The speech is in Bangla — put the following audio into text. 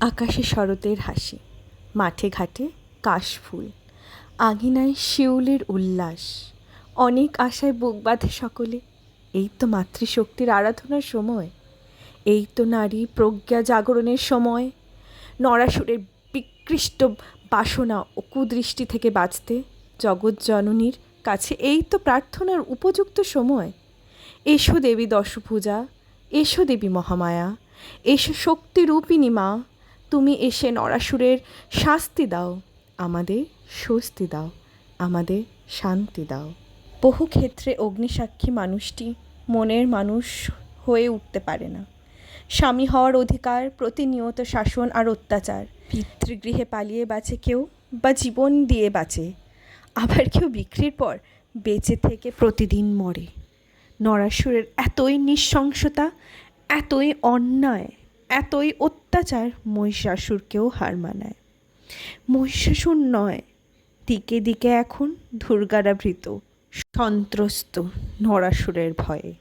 আকাশে শরতের হাসি, মাঠে ঘাটে কাশফুল, আঙিনায় শিউলির উল্লাস, অনেক আশায় বুক বাঁধে সকলে। এই তো মাতৃশক্তির আরাধনার সময়, এই তো নারী প্রজ্ঞা জাগরণের সময়। নরাসুরের বিকৃষ্ট বাসনা ও কুদৃষ্টি থেকে বাঁচতে জগৎজননীর কাছে এই তো প্রার্থনার উপযুক্ত সময়। এসো দেবী দশভুজা, এসো দেবী মহামায়া, এসো শক্তিরূপিণী মা, তুমি এসে নরাসুরের শাস্তি দাও, আমাদের স্বস্তি দাও, আমাদের শান্তি দাও। বহু ক্ষেত্রে অগ্নিসাক্ষী মানুষটি মনের মানুষ হয়ে উঠতে পারে না। স্বামী হওয়ার অধিকার, প্রতিনিয়ত শাসন আর অত্যাচার, পিতৃগৃহে পালিয়ে বাঁচে কেউ, বা জীবন দিয়ে বাঁচে, আবার কেউ বিক্রির পর বেঁচে থেকে প্রতিদিন মরে। নরাসুরের এতই নৃশংসতা, এতই অন্যায়, এতই অত্যাচার মহিষাসুরকেও হার মানায়। মহিষাসুর নয়, দিকে দিকে এখন দুর্গারা ভীত, সন্ত্রস্ত নরাসুরের ভয়ে।